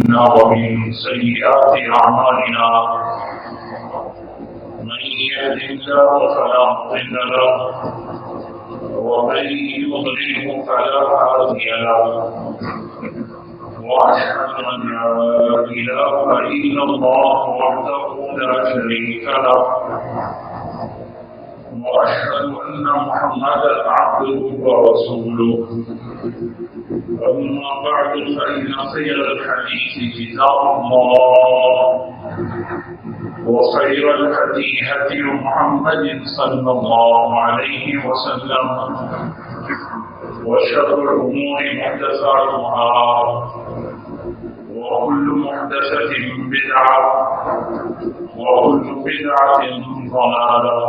أنفسنا ومن سيئات أعمالنا من يهد الله فلا مضل له ومن يضلل فلا هادي له وأشهد أن لا إله إلا الله وحده لا شريك له وأشهد أن محمدا عبده ورسوله أما بعد فإن خير الحديث كتاب الله وخير الهدي هدي محمد صلى الله عليه وسلم وشر الأمور محدثاتها وكل محدثة بدعة وكل بدعة ضلالة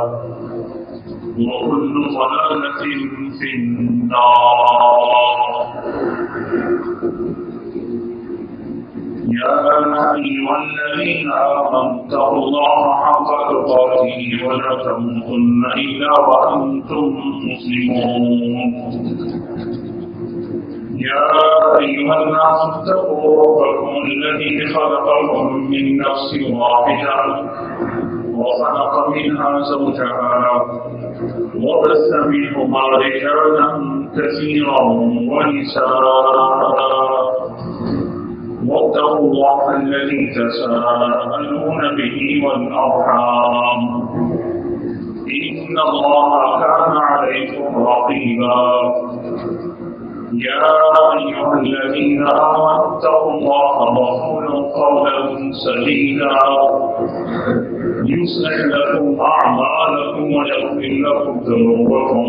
وكل ضلالة في النار. يا أيها الذين آمنوا اتقوا الله حق تقاته ولا تموتن إلا وأنتم مسلمون. يا أيها الناس اتقوا ربكم الذي خلقكم من نفس واحدة وخلق منها زوجها وبث منهما رجالا كثيرا ونساء واتقوا الله الذي تساءلون به والأرحام إن الله كان عليكم رقيبا. يا أيها الذين آمنوا اتقوا الله وقولوا قولا سديدا يصلح لكم أعمالكم ويغفر لكم ذنوبكم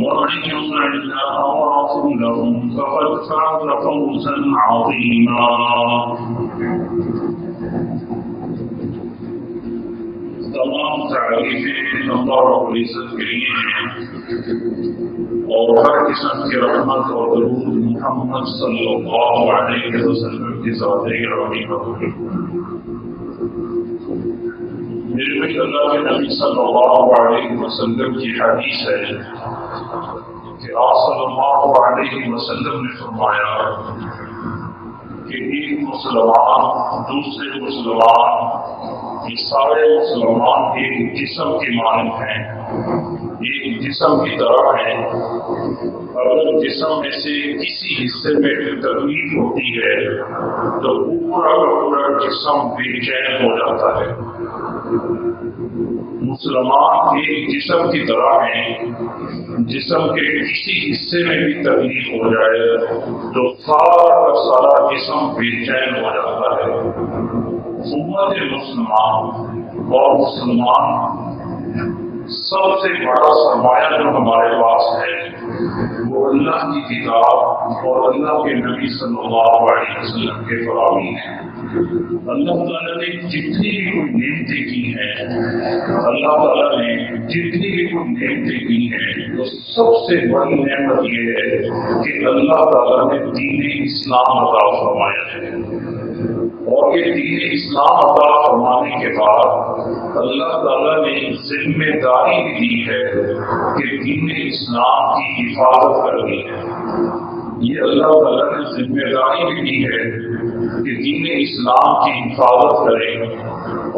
ومن يطع الله ورسوله فقد فاز فوزا عظيما. تمام تعریفیں اللہ رب العزت کے لیے ہیں اور ہر قسم کی رحمت اور درود محمد صلی اللہ علیہ وسلم کی ذات گرامی پر ہو. میرے بھائی اللہ کے نبی صلی اللہ علیہ وسلم کی حدیث ہے کہ آپ صلی اللہ علیہ وسلم نے فرمایا کہ ایک مسلمان دوسرے مسلمان یہ سارے مسلمان ایک جسم کے مانند ہیں، ایک جسم کی طرح ہیں. اگر جسم میں سے کسی حصے میں تکلیف ہوتی ہے تو پورا کا پورا جسم بے چین ہو جاتا ہے. مسلمان ایک جسم کی طرح ہیں، جسم کے کسی حصے میں بھی تکلیف ہو جائے تو سارا کا سارا جسم بے چین ہو جاتا ہے. امت مسلمان اور مسلمان سب سے بڑا سرمایہ جو ہمارے پاس ہے وہ اللہ کی کتاب اور اللہ کے نبی صلی اللہ علیہ وسلم کے فرامین ہیں. اللہ تعالیٰ نے جتنی بھی کوئی نعمتیں کی ہیں، اللہ تعالیٰ نے جتنی بھی کوئی نعمتیں کی ہیں تو سب سے بڑی نعمت یہ ہے کہ اللہ تعالیٰ نے دین اسلام عطا فرمایا ہے. اور یہ دین اسلام عطا فرمانے کے بعد اللہ تعالیٰ نے ذمہ داری بھی دی ہے کہ دین اسلام کی حفاظت کرنی ہے. یہ اللہ تعالیٰ نے ذمہ داری بھی دی ہے کہ دین اسلام کی حفاظت کریں.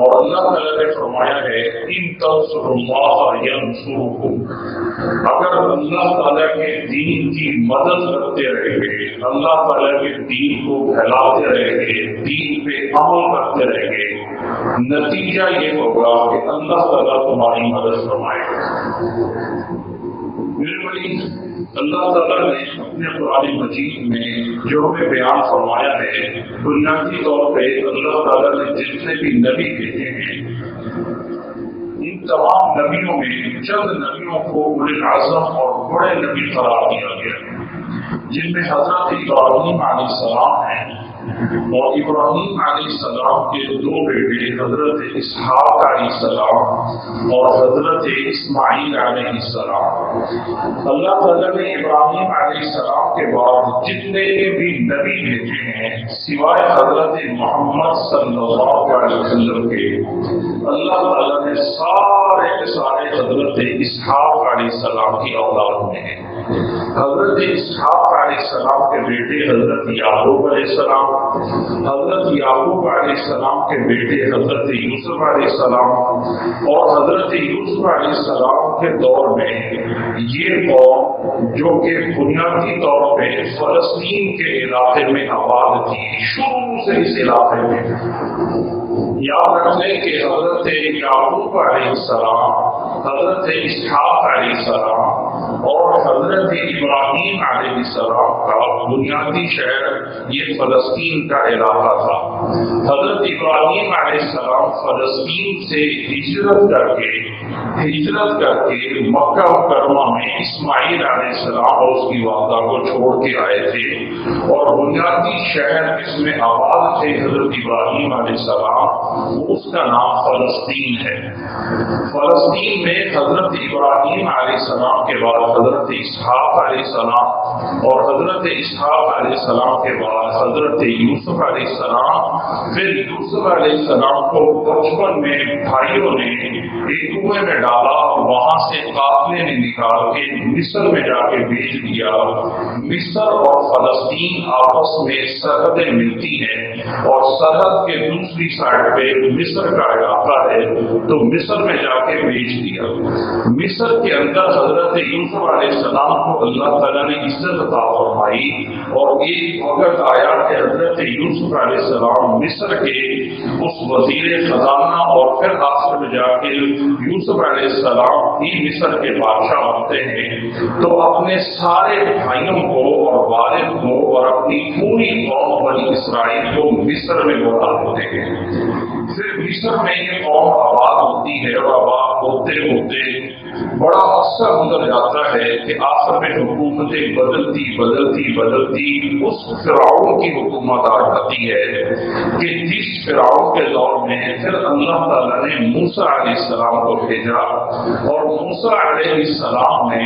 اور اللہ تعالیٰ نے فرمایا ہے ان تنصروا اللہ ینصرکم. اگر اللہ تعالیٰ کے دین کی مدد کرتے رہیں گے، اللہ تعالیٰ کے دین کو پھیلاتے رہیں گے، دین پہ عمل کرتے رہیں گے، نتیجہ یہ ہوگا کہ اللہ تعالیٰ تمہاری مدد فرمائے گا. میرے بھائی اللہ تعالیٰ نے اپنے قرآن مجید میں جو ہمیں بیان فرمایا ہے بنیادی طور پہ اللہ تعالیٰ نے جتنے بھی نبی بھیجے ہیں ان تمام نبیوں میں چند نبیوں کو اولو العزم اور بڑے نبی قرار دیا گیا ہے، جن میں حضرت ابراہیم علیہ السلام ہیں اور ابراہیم علیہ السلام کے دو بیٹے حضرت اسحاق علیہ السلام اور حضرت اسماعیل علیہ السلام. اللہ تعالیٰ نے ابراہیم علیہ السلام کے بعد جتنے بھی نبی بھیجے ہیں سوائے حضرت محمد صلی اللہ علیہ وسلم کے، اللہ تعالیٰ نے سارے کے سارے حضرت اسحاق علیہ السلام کی اولاد میں ہیں. حضرت اسحاق علیہ السلام کے بیٹے حضرت یعقوب علیہ السلام، حضرت یعقوب علیہ السلام کے بیٹے حضرت یوسف علیہ السلام، اور حضرت یوسف علیہ السلام کے دور میں یہ قوم جو کہ بنیادی طور پہ فلسطین کے علاقے میں آباد تھی، شروع سے اس علاقے میں یاد رکھ لیں کہ حضرت یعقوب علیہ السلام، حضرت اسحاق علیہ السلام اور حضرت ابراہیم علیہ السلام کا بنیادی شہر یہ فلسطین کا علاقہ تھا۔ حضرت ابراہیم علیہ السلام فلسطین سے ہجرت کر کے مکہ مکرمہ میں اسماعیل علیہ السلام اور اس کی والدہ کو چھوڑ کے آئے تھے، اور بنیادی شہر جس میں آباد تھے حضرت ابراہیم علیہ السلام، اس کا نام فلسطین ہے۔ فلسطین میں حضرت ابراہیم علیہ السلام کے بعد حضرت اسحاق علیہ السلام، اور حضرت اسحاق علیہ السلام کے بعد حضرت یوسف علیہ السلام۔ پھر یوسف علیہ السلام کو بچپن میں بھائیوں نے ایک کنویں میں ڈالا، اور وہاں سے قافلے نے نکال کے مصر میں جا کے بھیج دیا۔ مصر اور فلسطین آپس میں سرحدیں ملتی ہیں، اور سرحد کے دوسری سائڈ پہ مصر کا علاقہ ہے، تو مصر میں جا کے بھیج دیا۔ مصر کے اندر حضرت یوسف علیہ السلام کو اللہ تعالیٰ نے عزت عطا فرمائی، اور ایک وقت آیا کہ حضرت یوسف علیہ السلام مصر کے اس وزیر خزانہ اور پھر آخر میں جا کے یوسف علیہ السلام ہی مصر کے بادشاہ بنتے ہیں، تو اپنے سارے بھائیوں کو اور والد کو اور اپنی پوری قوم بنی اسرائیل کو مصر میں بلا دیتے ہیں۔ پھر مصر میں یہ قوم آباد ہوتی ہے، اور آباد ہوتے ہوتے بڑا عرصہ گزر جاتا ہے کہ آخر میں حکومتیں بدلتی اس فرعون کی حکومت آ جاتی ہے، کہ جس فرعون کے دور میں پھر اللہ تعالیٰ نے موسیٰ علیہ السلام کو بھیجا، اور موسیٰ علیہ السلام نے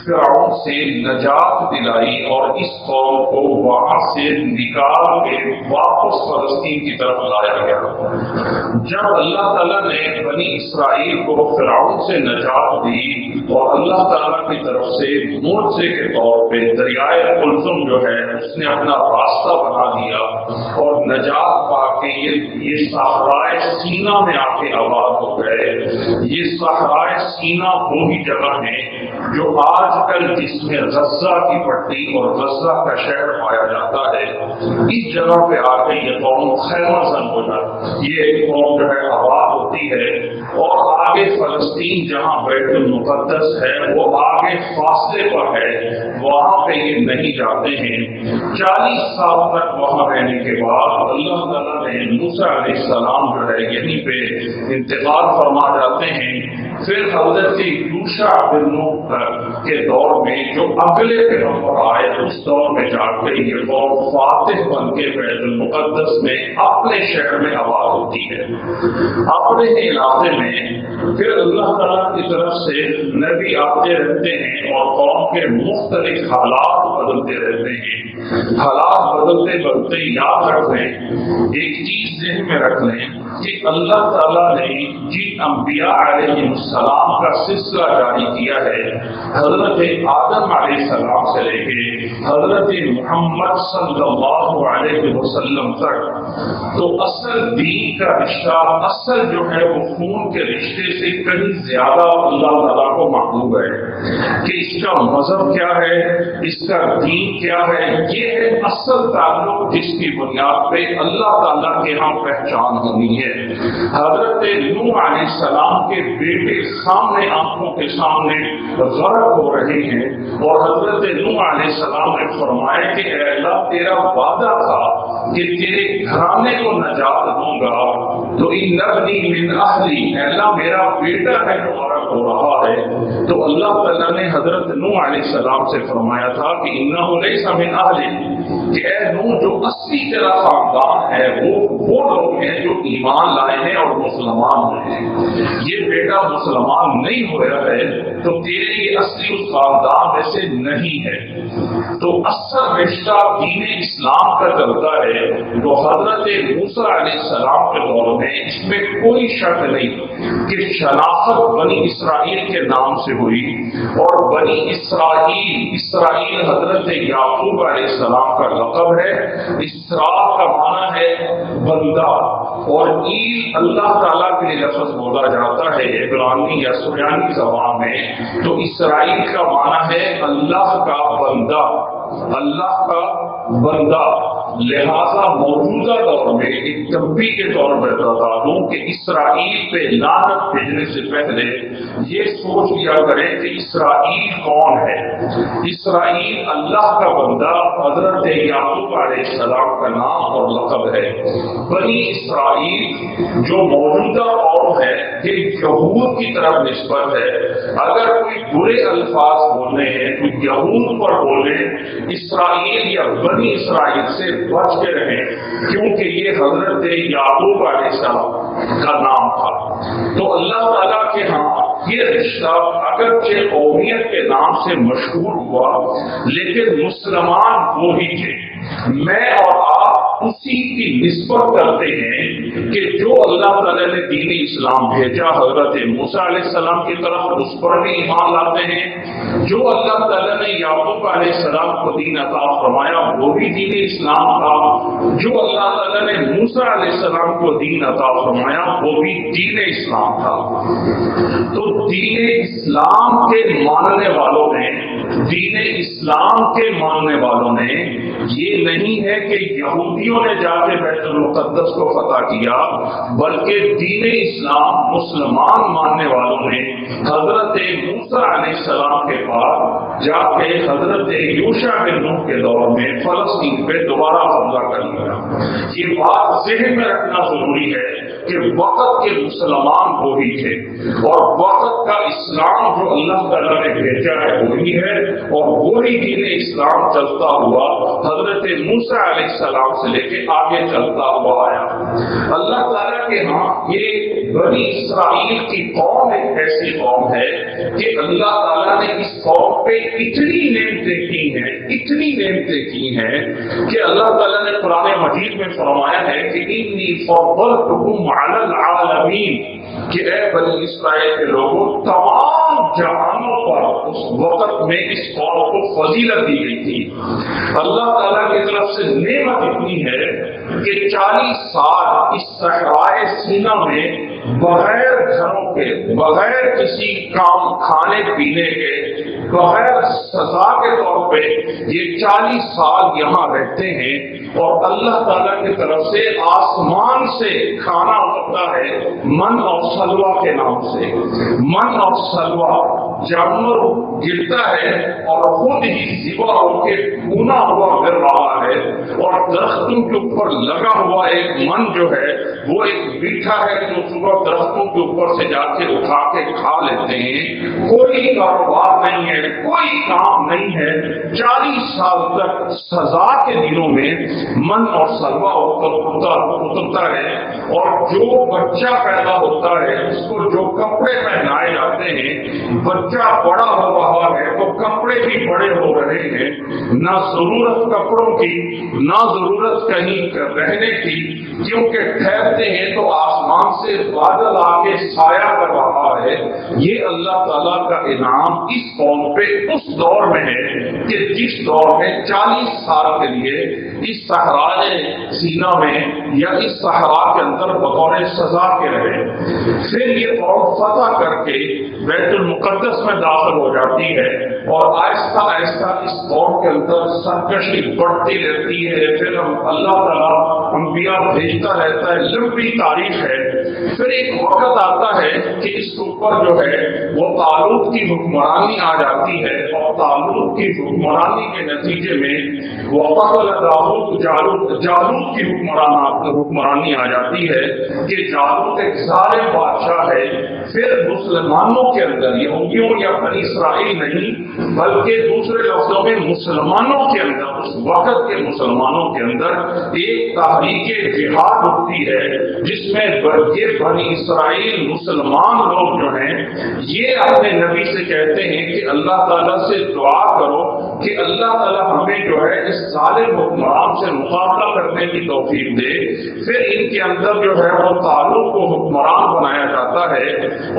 فرعون سے نجات دلائی، اور اس قوم کو وہاں سے نکال کے واپس فلسطین کی طرف لایا گیا۔ جب اللہ تعالیٰ نے بنی اسرائیل کو فرعون سے نجات دی، اور اللہ تعالیٰ کی طرف سے معجزے کے طور پہ دریائے قلزم جو ہے اس نے اپنا راستہ بنا دیا، اور نجات پا کے یہ صحرائے سینا میں آ کے آباد ہو گئے۔ یہ صحرائے سینا وہی جگہ ہے جو آج کل جس میں غزہ کی پٹی اور غزہ کا شہر پایا جاتا ہے، اس جگہ پہ آ کے یہ قوم خیمہ زن ہو جاتی، یہ قوم جو ہے آباد ہوتی ہے، اور آگے فلسطین جہاں بیت المقدس ہے وہ آگے فاصلے پر ہے، وہاں پہ یہ نہیں جاتے ہیں۔ 40 سال تک وہاں رہنے کے بعد اللہ تعالیٰ نے موسیٰ علیہ السلام جو ہے یہیں پہ انتقال فرما جاتے ہیں۔ پھر حضرت یوشع بن نون کے دور میں جو اگلے پیغمبر آئے، اس دور میں جا کے یہ قوم فاتح بن کے بیت المقدس میں اپنے شہر میں آباد ہوتی ہے، اپنے علاقے میں۔ پھر اللہ تعالیٰ کی طرف سے نبی آتے رہتے ہیں، اور قوم کے مختلف حالات بدلتے رہتے ہیں۔ حالات بدلتے یاد رکھ لیں، ایک چیز ذہن میں رکھ لیں کہ اللہ تعالیٰ نے جن انبیاء علیہ السلام کا سلسلہ جاری کیا ہے، حضرت آدم علیہ السلام سے لے کے حضرت محمد صلی اللہ علیہ وسلم تک، تو اصل دین کا رشتہ، اصل جو ہے وہ خون کے رشتے سے کہیں زیادہ اللہ تعالیٰ کو محبوب ہے، کہ اس کا مذہب کیا ہے، اس کا دین کیا ہے۔ یہ ہے اصل تعلق جس کی بنیاد پہ اللہ تعالیٰ کے ہاں پہچان ہونی ہے۔ حضرت نوح علیہ السلام کے بیٹے سامنے آنکھوں کے سامنے غرق ہو رہے ہیں، اور حضرت نوح علیہ السلام نے فرمایا کہ اے اللہ، تیرا وعدہ تھا کہ تیرے گھرانے کو نجات دوں گا، تو ان ابنی من اہلی، اے اللہ میرا بیٹا ہے جو غرق ہو رہا ہے۔ تو اللہ تعالیٰ نے حضرت نوح علیہ السلام سے فرمایا تھا کہ انہ لیس من اہلی، کہ اے نوح جو اصلی تیرا خاندان ہے وہ لوگ ہیں جو ایمان لائے ہیں اور مسلمان ہوئے ہیں، یہ بیٹا مسلمان نہیں ہوا ہے تو تیرے یہ اصلی اس خاندان میں سے نہیں ہے۔ تو اصل رشتہ دین اسلام کا چلتا ہے تو حضرت موسیٰ علیہ السلام کے دور میں اس میں کوئی شک نہیں کہ شناخت بنی اسرائیل کے نام سے ہوئی، اور بنی اسرائیل حضرت یعقوب علیہ السلام کا لقب ہے۔ اسرا کا معنی ہے بندہ، اور ایل اللہ تعالیٰ کے لیے لفظ بولا جاتا ہے عبرانی یا سریانی زبان میں، تو اسرائیل کا معنی ہے اللہ کا بندہ، اللہ کا بندہ۔ لہذا موجودہ دور میں ایک تنبیہ کے طور پر بتا دوں کہ اسرائیل پہ لعنت بھیجنے سے پہلے یہ سوچ لیا کریں کہ اسرائیل کون ہے۔ اسرائیل اللہ کا بندہ حضرت یعقوب علیہ السلام کا نام اور لقب ہے۔ بنی اسرائیل جو موجودہ قوم ہے یہ یہود کی طرف نسبت ہے۔ اگر کوئی برے الفاظ بولنے ہیں تو یہود پر بولے، اسرائیل یا بنی اسرائیل سے بچ کے رہیں، کیونکہ یہ حضرت یعقوب علیہ السلام کا نام تھا۔ تو اللہ تعالیٰ کے ہاں یہ رشتہ اگرچہ قومیت کے نام سے مشہور ہوا لیکن مسلمان وہی تھے۔ میں اور آپ اسی کی نسبت کرتے ہیں کہ جو اللہ تعالیٰ نے دین اسلام بھیجا حضرت موسیٰ علیہ السلام کی طرف اس پر بھی ایمان لاتے ہیں، جو اللہ تعالیٰ نے یعقوب علیہ السلام کو دین عطا فرمایا وہ بھی دین اسلام تھا، جو اللہ تعالیٰ نے موسیٰ علیہ السلام کو دین عطا فرمایا وہ بھی دین اسلام تھا۔ تو دین اسلام کے ماننے والوں نے، دین اسلام کے ماننے والوں نے یہ نہیں ہے کہ یہودیوں نے جا کے بیت المقدس کو فتح کیا، بلکہ دین اسلام مسلمان ماننے والوں نے حضرت موسیٰ علیہ السلام کے پاس جا کے حضرت یوشع بن نون کے دور میں فلسطین پہ دوبارہ قبضہ کر لیا۔ یہ بات ذہن میں رکھنا ضروری ہے کہ وقت کے مسلمان وہی تھے، اور وقت کا اسلام جو اللہ تعالیٰ نے بھیجا ہے وہی ہے، اور وہی دین اسلام چلتا ہوا حضرت موسیٰ علیہ السلام سے لے کے آگے چلتا ہوا آیا۔ اللہ تعالیٰ کے ہاں یہ بنی اسرائیل کی قوم ایک ایسی قوم ہے کہ اللہ تعالیٰ نے اس قوم پہ اتنی نعمتیں کی ہیں، اتنی نعمتیں کی ہیں کہ اللہ تعالیٰ نے قرآن مجید میں فرمایا ہے کہ انی فضلتکم علی العالمین، کہ اے بنی اسرائیل کے لوگوں تمام جہانوں پر اس وقت میں اس قوم کو فضیلت دی گئی تھی۔ اللہ تعالیٰ کی طرف سے نعمت اتنی ہے کہ 40 سال اس صحرائے سینا میں بغیر گھروں کے، بغیر کسی کام کھانے پینے کے، بغیر سزا کے طور پہ یہ 40 سال یہاں رہتے ہیں، اور اللہ تعالیٰ کی طرف سے آسمان سے کھانا اترتا ہے من اور سلوا کے نام سے۔ من اور سلوا جانور گرتا ہے اور خود ہی ذبح ہو کے بھونا ہوا گر رہا ہے، اور درختوں کے اوپر لگا ہوا ایک من جو ہے وہ ایک میٹھا ہے جو صبح درختوں کے اوپر سے جا کے اٹھا کے کھا لیتے ہیں۔ کوئی کاروبار نہیں ہے، کوئی کام نہیں ہے، 40 سال تک سزا کے دنوں میں من اور سلوا اترتا ہے، اور جو بچہ پیدا ہوتا ہے اس کو جو کپڑے پہنائے جاتے ہیں، بچہ بڑا ہو رہا ہے تو کپڑے بھی بڑے ہو رہے ہیں، نہ ضرورت کپڑوں کی نہ ضرورت کہیں رہنے کی، کیونکہ ٹھہرتے ہیں تو آسمان سے بادل آ کے سایہ کر رہا ہے۔ یہ اللہ تعالیٰ کا انعام اس قوم پہ اس دور میں ہے کہ جس دور میں 40 سال کے لیے اس صحرائے سینا میں یا اس صحرا کے اندر بطور سزا کے رہے۔ پھر یہ قوم فتح کر کے بیت المقدس میں داخل ہو جاتی ہے، اور آہستہ آہستہ اس قوم کے اندر سرکشی بڑھتی رہتی ہے۔ پھر اللہ تعالیٰ انبیاء بھیجتا رہتا ہے، لمبی تاریخ ہے۔ پھر ایک وقت آتا ہے کہ اس کے اوپر جو ہے وہ طالوت کی حکمرانی آ جاتی ہے، اور طالوت کی حکمرانی کے نتیجے میں وقتل داؤد جالوت کی حکمرانی آ جاتی ہے کہ جالوت ایک ظالم بادشاہ ہے۔ پھر مسلمانوں کے اندر، یہودیوں یا بنی اسرائیل نہیں بلکہ دوسرے لفظوں میں مسلمانوں کے اندر، اس وقت کے مسلمانوں کے اندر ایک تحریک جہاد اٹھتی ہے جس میں یہ بنی اسرائیل مسلمان لوگ جو ہیں یہ اپنے نبی سے کہتے ہیں کہ اللہ تعالیٰ سے دعا کرو کہ اللہ تعالیٰ ہمیں جو ہے اس ظالم حکمران سے مقابلہ کرنے کی توفیق دے۔ پھر ان کے اندر جو ہے وہ طالوت کو حکمران بنایا جاتا ہے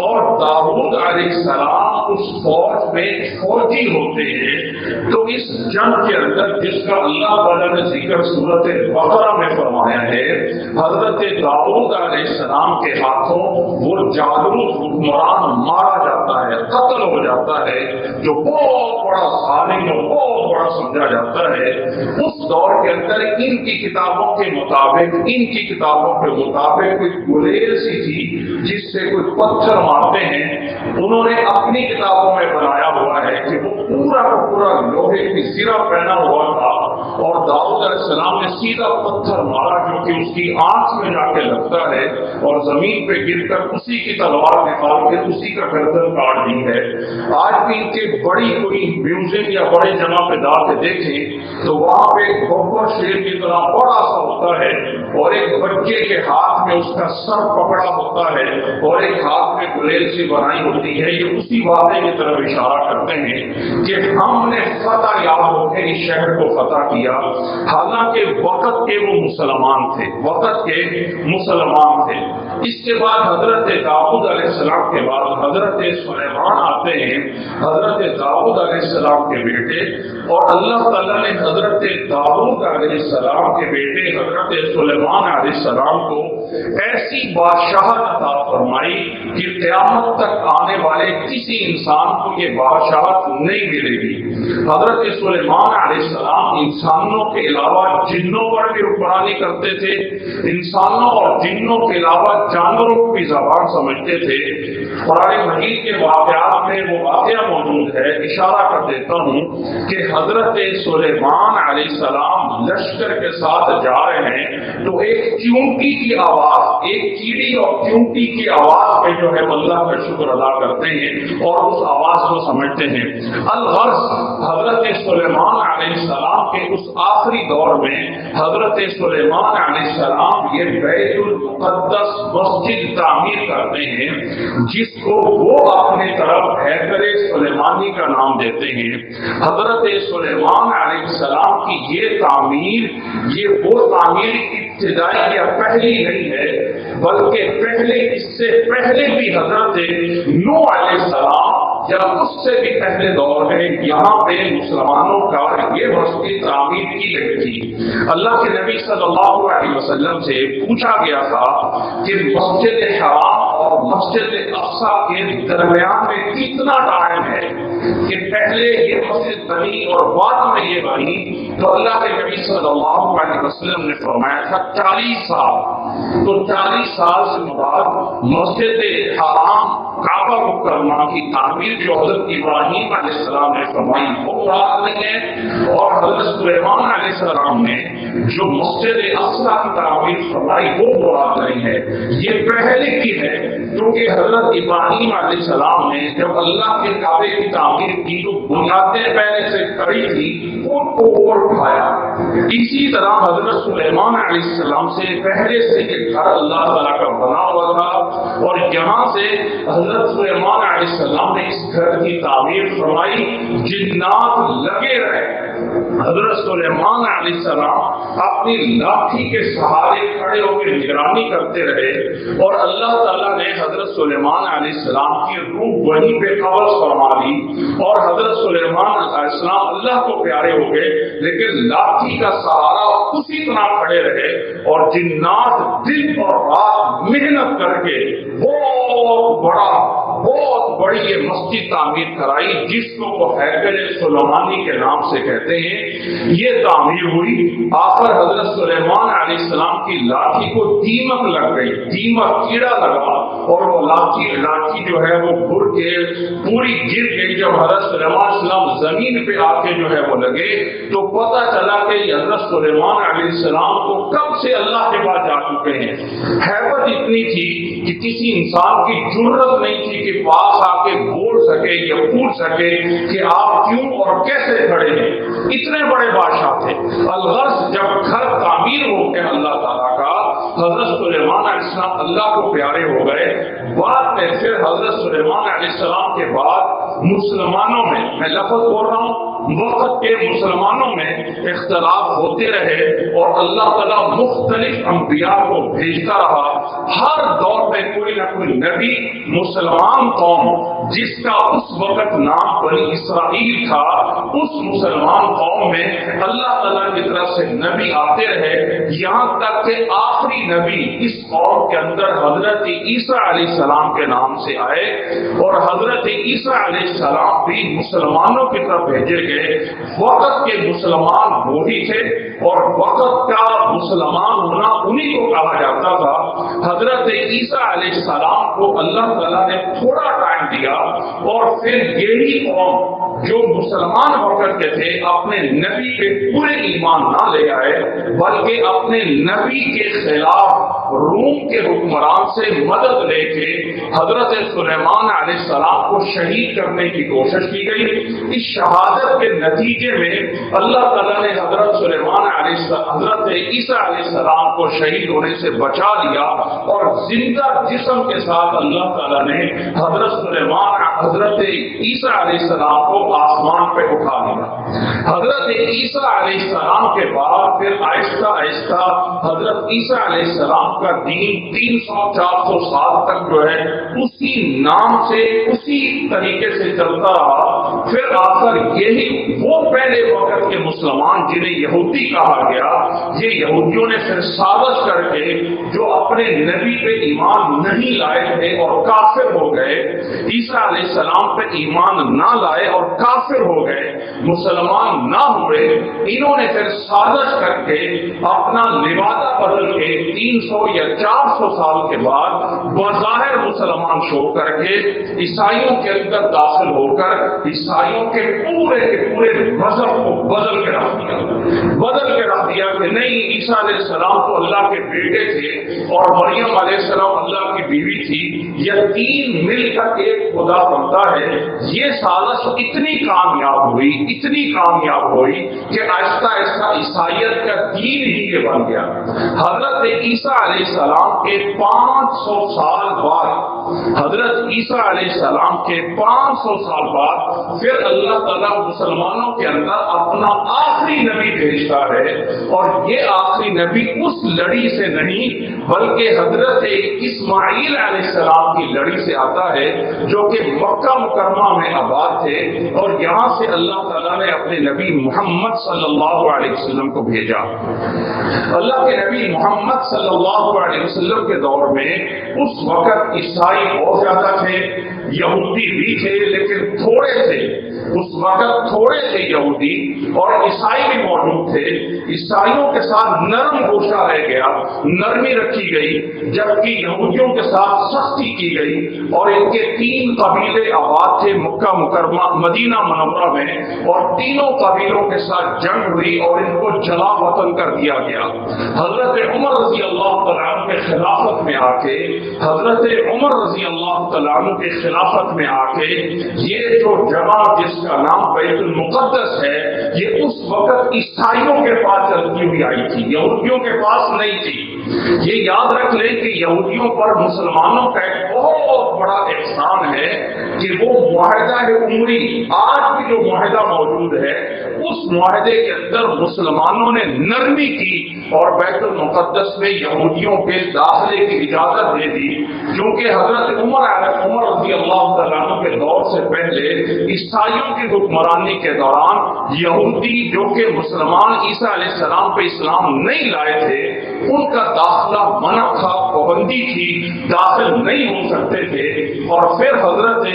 اور داؤد علیہ السلام اس فوج میں فوجی ہوتے ہیں۔ تو اس جنگ کے اندر جس کا اللہ تعالیٰ نے ذکر سورۃ بقرہ میں فرمایا ہے، حضرت داؤد علیہ السلام کے ہاتھوں وہ جالوت حکمران مارا جاتا ہے، قتل ہو جاتا ہے، جو بہت بڑا ظالم اور بہت بڑا سمجھا جاتا ہے۔ اس دور کے اندر ان کی کتابوں کے مطابق کوئی گلیل سی تھی جس سے کوئی پتھر مارتے ہیں، انہوں نے اپنی کتابوں میں بنایا ہوا ہے کہ وہ پورا کا پورا لوہے کی زرہ پہنا ہوا تھا اور داؤد علیہ السلام نے سیدھا پتھر مارا جو کہ اس کی آنکھ میں جا کے لگتا ہے اور زمین پہ گر کر اسی کی تلوار نکال کے اسی کا گردن کاٹ دی ہے۔ آج بھی ان کے بڑی کوئی میوزیم یا بڑے جگہ پہ جا کے دیکھیں تو وہاں پہ ایک ببر شیر کی طرح بڑا سا ہوتا ہے اور ایک بچے کے ہاتھ میں اس کا سر پکڑا ہوتا ہے اور ایک ہاتھ میں گلیل سی بنائی ہوتی ہے۔ یہ اسی واقعے کی طرف اشارہ کرتے ہیں کہ ہم نے فتح یاب ہو کے اس شہر کو فتح کیا، حالانکہ وقت کے وہ مسلمان تھے، اس کے بعد حضرت داؤد علیہ السلام کے بعد حضرت سلیمان آتے ہیں، حضرت داؤد علیہ السلام کے بیٹے، اور اللہ تعالیٰ نے حضرت داؤد علیہ السلام کے بیٹے حضرت سلیمان علیہ السلام کو ایسی بادشاہت عطا فرمائی کہ قیامت تک آنے والے کسی انسان کو یہ بادشاہت نہیں ملے گی۔ حضرت سلیمان علیہ السلام انسانوں کے علاوہ جنوں پر بھی حکمرانی کرتے تھے، انسانوں اور جنوں کے علاوہ جانوروں کو بھی زبان سمجھتے تھے۔ قرآن مجید کے واقعات میں وہ واقعہ موجود ہے، اشارہ کر دیتا ہوں کہ حضرت سلیمان علیہ السلام لشکر کے ساتھ جا رہے ہیں تو ایک چونٹی کی آواز، ایک چیڑی اور چونٹی کی آواز پہ جو ہے اللہ کا شکر ادا کرتے ہیں اور اس آواز کو سمجھتے ہیں۔ الغرض حضرت سلیمان علیہ السلام کے اس آخری دور میں حضرت سلیمان علیہ السلام یہ بیت المقدس مسجد تعمیر کرتے ہیں جس کو وہ اپنے طرف ہیکل سلیمانی کا نام دیتے ہیں۔ حضرت سلیمان علیہ السلام کی یہ تعمیر، یہ وہ تعمیر ابتدائی یا پہلی نہیں ہے، بلکہ اس سے پہلے بھی حضرت نوح علیہ السلام یا اس سے بھی پہلے دور میں یہاں پہ مسلمانوں کا یہ مسجد تعمیر کی گئی تھی۔ اللہ کے نبی صلی اللہ علیہ وسلم سے پوچھا گیا تھا کہ مسجد حرام اور مسجد اقصی کے درمیان میں کتنا ٹائم ہے کہ پہلے یہ مسجد بنی اور بعد میں یہ بنی؟ تو اللہ کے نبی صلی اللہ علیہ وسلم نے فرمایا تھا 40 سال۔ تو 40 سال سے مراد مسجد حرام کعبہ مکرمہ کی تعمیر جو حضرت ابراہیم علیہ السلام نے فرمائی وہ مراد نہیں ہے، اور حضرت سلیمان علیہ السلام نے جو مسجد اقصی کی تعمیر فرمائی وہ مراد نہیں ہے، یہ پہلے کی ہے، کیونکہ حضرت ابراہیم علیہ السلام نے جب اللہ کے کعبے کی تعمیر کی تو بنیادیں پہلے سے کھڑی تھی ان کو اور اٹھایا۔ اسی طرح حضرت سلیمان علیہ السلام سے پہلے سے یہ گھر اللہ تعالیٰ کا بنا ہوا تھا اور یہاں سے حضرت سلیمان علیہ السلام نے اس گھر کی تعمیر فرمائی، جنات لگے رہے۔ حضرت سلیمان علیہ السلام اپنی لاٹھی کے سہارے کھڑے ہو کے نگرانی کرتے رہے اور اللہ تعالیٰ نے حضرت سلیمان علیہ السلام کی روح وہیں پہ قبض فرما لی اور حضرت سلیمان علیہ السلام اللہ کو پیارے ہو گئے، لیکن لاٹھی کا سہارا اسی طرح کھڑے رہے اور جنات دن اور رات محنت کر کے بہت بڑی یہ مسجد تعمیر کرائی جس کو وہ ہیکل سلیمانی کے نام سے کہتے ہیں۔ یہ تعمیر ہوئی، آخر حضرت سلیمان علیہ السلام کی لاٹھی کو دیمک لگ گئی، دیمک کیڑا لگا اور وہ لاٹھی جو ہے وہ گر کے پوری گر گئی۔ جب حضرت سلیمان علیہ السلام زمین پہ آ کے جو ہے وہ لگے تو پتہ چلا کہ حضرت سلیمان علیہ السلام کو کب سے اللہ کے پاس جا چکے ہیں۔ ہیبت اتنی تھی کہ کسی انسان کی جرت نہیں تھی کہ پاس آ کے بول سکے یا پوچھ سکے کہ آپ کیوں اور کیسے کھڑے ہیں. اتنے بڑے بادشاہ تھے. الغرض جب گھر تعمیر ہو گیا اللہ تعالیٰ کا، حضرت سلیمان علیہ السلام اللہ کو پیارے ہو گئے. بعد میں پھر حضرت سلیمان علیہ السلام کے بعد مسلمانوں میں لفظ بول رہا ہوں، وقت کے مسلمانوں میں اختلاف ہوتے رہے اور اللہ تعالیٰ مختلف انبیاء کو بھیجتا رہا. ہر دور میں کوئی نہ کوئی نبی مسلمان قوم جس کا اس وقت نام بنی اسرائیل تھا، اس مسلمان قوم میں اللہ تعالیٰ کی طرف سے نبی آتے رہے، یہاں تک کہ آخری نبی اس قوم کے اندر حضرت عیسیٰ علیہ السلام کے نام سے آئے. اور حضرت عیسیٰ علیہ السلام بھی مسلمانوں کی طرف بھیجے گئے. وقت کے مسلمان وہی تھے اور وقت کا مسلمان ہونا انہی کو کہا جاتا تھا. حضرت عیسیٰ علیہ السلام کو اللہ تعالیٰ نے تھوڑا ٹائم دیا اور پھر یہی قوم جو مسلمان وقت کے تھے اپنے نبی پہ پورے ایمان نہ لے آئے، بلکہ اپنے نبی کے خلاف روم کے حکمران سے مدد لے کے حضرت سلیمان علیہ السلام کو شہید کرنے کی کوشش کی گئی. اس شہادت کے نتیجے میں اللہ تعالیٰ نے حضرت سلیمان حضرت عیسیٰ علیہ السلام کو شہید ہونے سے بچا لیا اور زندہ جسم کے ساتھ اللہ تعالیٰ نے حضرت عیسیٰ علیہ السلام کو آسمان پہ اٹھا لیا. حضرت عیسیٰ علیہ السلام کے بعد پھر آہستہ آہستہ حضرت عیسیٰ علیہ السلام کا دین 300-400 سال تک جو ہے اسی نام سے اسی طریقے سے چلتا رہا. پھر آخر یہی وہ پہلے وقت کے مسلمان جنہیں یہودی کہا گیا، یہ یہودیوں نے پھر سازش کر کے جو اپنے نبی پہ ایمان نہیں لائے تھے اور کافر ہو گئے، عیسیٰ علیہ السلام پہ ایمان نہ لائے اور کافر ہو گئے، مسلمان نہ ہوئے، انہوں نے پھر سازش کر کے اپنا لبادہ بدل کے 300 یا 400 سال کے بعد بظاہر مسلمان شو کر کے عیسائیوں کے اندر داخل ہو کر عیسائیوں کے پورے مذہب کو بدل کے رکھ دیا کہ نہیں، عیسیٰ علیہ السلام تو اللہ کے بیٹے تھے اور مریم علیہ السلام اللہ کی بیوی تھی، یہ تین مل کر ایک خدا بنتا ہے. یہ سازش اتنی کامیاب ہوئی کہ آہستہ آہستہ عیسائیت کا دین ہی یہ بن گیا. حضرت عیسیٰ علیہ السلام کے 500 سال بعد پھر اللہ تعالیٰ مسلمانوں کے اندر اپنا آخری نبی بھیجتا ہے. اور یہ آخری نبی اس لڑی سے نہیں بلکہ حضرت اسماعیل علیہ السلام کی لڑی سے آتا ہے، جو کہ مکہ مکرمہ میں آباد تھے، اور یہاں سے اللہ تعالیٰ نے اپنے نبی محمد صلی اللہ علیہ وسلم کو بھیجا. اللہ کے نبی محمد صلی اللہ علیہ وسلم کے دور میں اس وقت عیسائی بہت زیادہ تھے، یہودی بھی تھے لیکن تھوڑے تھے. اس وقت تھوڑے تھے یہودی اور عیسائی بھی موجود تھے. عیسائیوں کے ساتھ نرم گوشہ رہ گیا، نرمی رکھی گئی، جبکہ یہودیوں کے ساتھ سختی کی گئی. اور ان کے 3 قبیلے آباد تھے مکہ مکرمہ مدینہ منورہ میں، اور تینوں قبیلوں کے ساتھ جنگ ہوئی اور ان کو جلا وطن کر دیا گیا. حضرت عمر رضی اللہ تعالیٰ عنہ کے خلافت میں آ کے یہ جو جگہ جس کا نام بیت المقدس ہے، یہ اس وقت عیسائیوں کے پاس چلتی ہوئی آئی تھی، یہودیوں کے پاس نہیں تھی. یہ یاد رکھ لیں کہ یہودیوں پر مسلمانوں کا ایک بہت بڑا احسان ہے کہ وہ معاہدہ عمری، آج بھی جو معاہدہ موجود ہے اس معاہدے کے اندر مسلمانوں نے نرمی کی اور بیت المقدس میں یہودیوں کے داخلے کی اجازت دے دی. کیونکہ حضرت عمر رضی اللہ تعالیٰ عنہ کے دور سے پہلے عیسائیوں کی حکمرانی کے دوران یہودی جو کہ مسلمان عیسیٰ علیہ السلام پہ اسلام نہیں لائے تھے، ان کا داخلہ منع تھا، پابندی تھی، داخل نہیں ہو سکتے تھے. اور پھر حضرت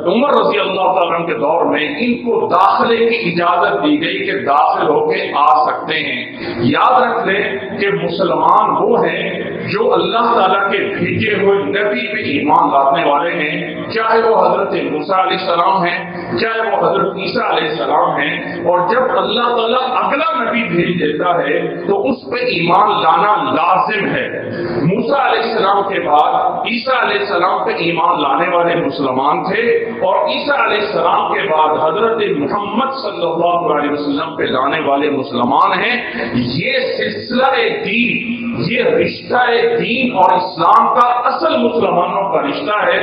عمر رضی اللہ تعالیٰ عنہ کے دور میں ان کو داخلے کی اجازت دی گئی کہ داخل ہو کے آ سکتے ہیں. یاد رکھ لیں کہ مسلمان وہ ہیں جو اللہ تعالیٰ کے بھیجے ہوئے نبی پہ ایمان لانے والے ہیں، چاہے وہ حضرت موسیٰ علیہ السلام ہیں، چاہے وہ حضرت عیسیٰ علیہ السلام ہیں۔ اور جب اللہ تعالیٰ اگلا نبی بھیج دیتا ہے تو اس پہ ایمان لانا لازم ہے۔ موسیٰ علیہ السلام کے بعد عیسیٰ علیہ السلام پہ ایمان لانے والے مسلمان تھے، اور عیسیٰ علیہ السلام کے بعد حضرت محمد صلی اللہ علیہ وسلم پہ لانے والے مسلمان ہیں۔ یہ سلسلہ دین، یہ رشتہ دین اور اسلام کا اصل مسلمانوں کا رشتہ ہے،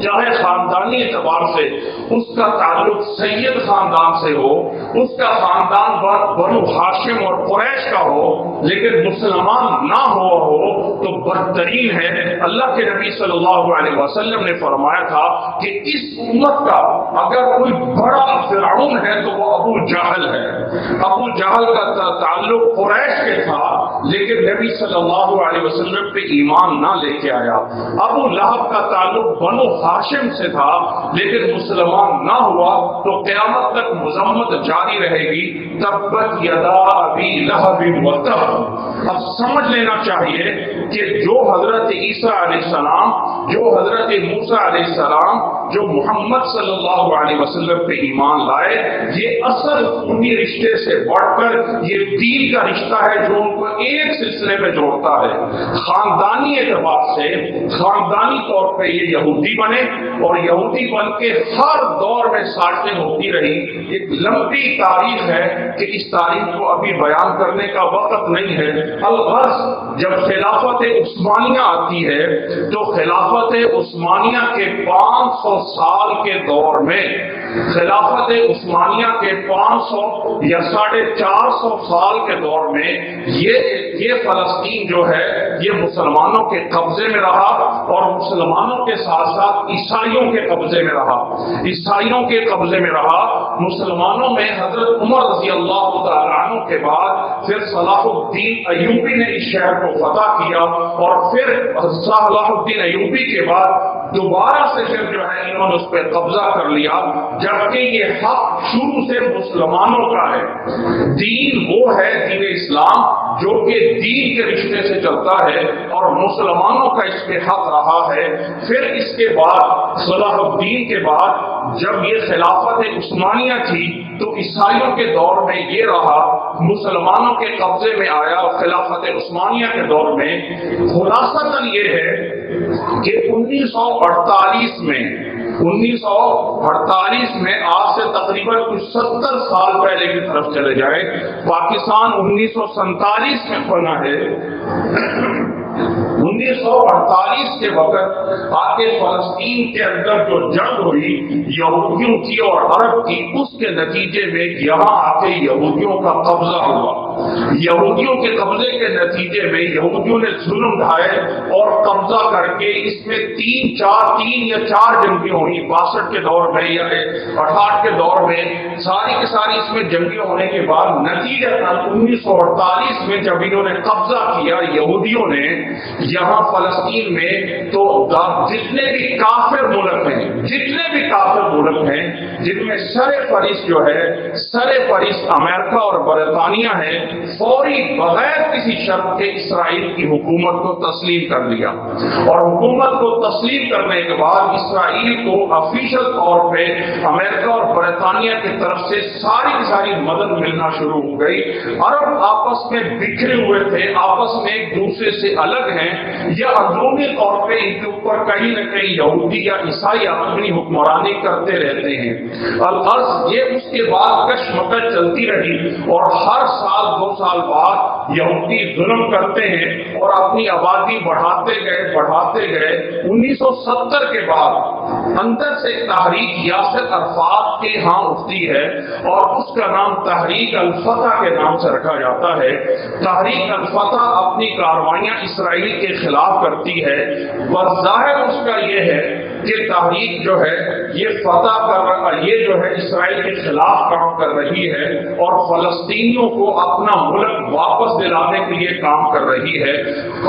چاہے خاندانی اعتبار سے اس کا تعلق سید خاندان سے ہو، اس کا خاندان بنو ہاشم اور قریش کا ہو، لیکن مسلمان نہ ہو تو بدترین ہے۔ اللہ کے نبی صلی اللہ علیہ وسلم نے فرمایا تھا کہ اس امت کا اگر کوئی بڑا فرعون ہے تو وہ ابو جہل ہے۔ ابو جہل کا تعلق قریش کے تھا، لیکن نبی صلی اللہ علیہ وسلم پہ ایمان نہ لے کے آیا۔ ابو لہب کا تعلق بنو ہاشم سے تھا، لیکن مسلمان نہ ہوا تو قیامت تک مذمت جاری رہے گی۔ تبت یدا ابی لہب وتب۔ اب سمجھ لینا چاہیے کہ جو حضرت عیسیٰ علیہ السلام، جو حضرت موسیٰ علیہ السلام، جو محمد صلی اللہ علیہ وسلم پہ ایمان لائے، یہ اصل خونی رشتے سے بڑھ کر یہ دین کا رشتہ ہے جو ان کو ایک سلسلے میں جوڑتا ہے۔ خاندانی اعتبار سے، خاندانی طور پہ یہ یہودی بنے، اور یہودی بن کے ہر دور میں سازشیں ہوتی رہی۔ ایک لمبی تاریخ ہے کہ اس تاریخ کو ابھی بیان کرنے کا وقت نہیں ہے۔ الغرض جب خلافت عثمانیہ آتی ہے تو خلافت عثمانیہ کے 500 سال کے دور میں، خلافت عثمانیہ کے 500 یا 450 سال کے دور میں یہ فلسطین جو ہے یہ مسلمانوں کے قبضے میں رہا، اور مسلمانوں کے ساتھ ساتھ عیسائیوں کے قبضے میں رہا۔ عیسائیوں کے قبضے میں رہا۔ مسلمانوں میں حضرت عمر رضی اللہ تعالیٰ عنہ کے بعد پھر صلاح الدین ایوبی نے اس شہر کو فتح کیا، اور پھر صلاح الدین ایوبی کے بعد دوبارہ سے پھر جو ہے انہوں نے اس پہ قبضہ کر لیا، جبکہ یہ حق شروع سے مسلمانوں کا ہے۔ دین وہ ہے دین اسلام جو کہ دین کے رشتے سے چلتا ہے، اور مسلمانوں کا اس پہ حق رہا ہے۔ پھر اس کے بعد صلاح الدین کے بعد جب یہ خلافت عثمانیہ تھی تو عیسائیوں کے دور میں یہ رہا، مسلمانوں کے قبضے میں آیا خلافت عثمانیہ کے دور میں۔ خلاصتاً یہ ہے کہ 1948 میں آج سے تقریباً کچھ 70 سال پہلے کی طرف چلے جائے، پاکستان 1947 میں بنا ہے۔ 1948 کے وقت آگے فلسطین کے اندر جو جنگ ہوئی یہودیوں کی اور عرب کی، اس کے نتیجے میں یہاں آ کے یہودیوں کا قبضہ ہوا۔ یہودیوں کے قبضے کے نتیجے میں یہودیوں نے ظلم ڈھائے اور قبضہ کر کے اس میں 3 یا 4 جنگیں ہوئی 62 کے دور میں یا 68 کے دور میں، ساری کی ساری اس میں جنگیں ہونے کے بعد نتیجہ 1948 میں جب انہوں نے قبضہ کیا یہودیوں نے یہاں فلسطین میں، تو جتنے بھی کافر ملک ہیں جن میں سر فہرست امریکہ اور برطانیہ ہے، فوری بغیر کسی شرط کے اسرائیل کی حکومت کو تسلیم کر لیا، اور حکومت کو تسلیم کرنے کے بعد اسرائیل کو آفیشل طور پہ امریکہ اور برطانیہ کی طرف سے ساری کی ساری مدد ملنا شروع ہو گئی۔ عرب آپس میں بکھرے ہوئے تھے، آپس میں ایک دوسرے سے الگ ہیں، یا اندرونی طور پہ ان کے اوپر کہیں نہ کہیں یہودی یا عیسائی اپنی حکمرانی کرتے رہتے ہیں۔ الغرض یہ اس کے بعد کشمکش چلتی رہی، اور ہر سال 2 سال بعد یہودی ظلم کرتے ہیں اور اپنی آبادی بڑھاتے گئے۔ 1970 کے بعد اندر سے تحریک یاسر عرفات کے ہاں اٹھتی ہے، اور اس کا نام تحریک الفتح کے نام سے رکھا جاتا ہے۔ تحریک الفتح اپنی کارروائیاں اسرائیل کے خلاف کرتی ہے، بظاہر اس کا یہ ہے کہ تحریک جو ہے یہ فتح یہ جو ہے اسرائیل کے خلاف کام کر رہی ہے، اور فلسطینیوں کو اپنا ملک واپس دلانے کے لیے کام کر رہی ہے،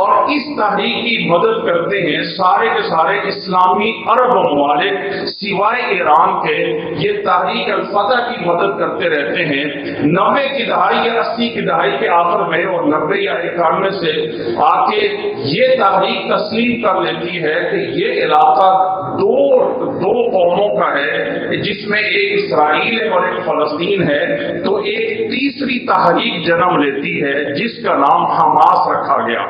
اور اس تحریک کی مدد کرتے ہیں سارے کے سارے اسلامی عرب ممالک سوائے ایران کے یہ تحریک الفتح کی مدد کرتے رہتے ہیں۔ 90 کی دہائی یا 80 کی دہائی کے آخر میں اور 90 یا 91 سے آ کے یہ تحریک تسلیم کر لیتی ہے کہ یہ علاقہ دو قوموں کا ہے، جس میں ایک اسرائیل ہے اور ایک فلسطین ہے، تو ایک تیسری تحریک جنم لیتی ہے جس کا نام حماس رکھا گیا۔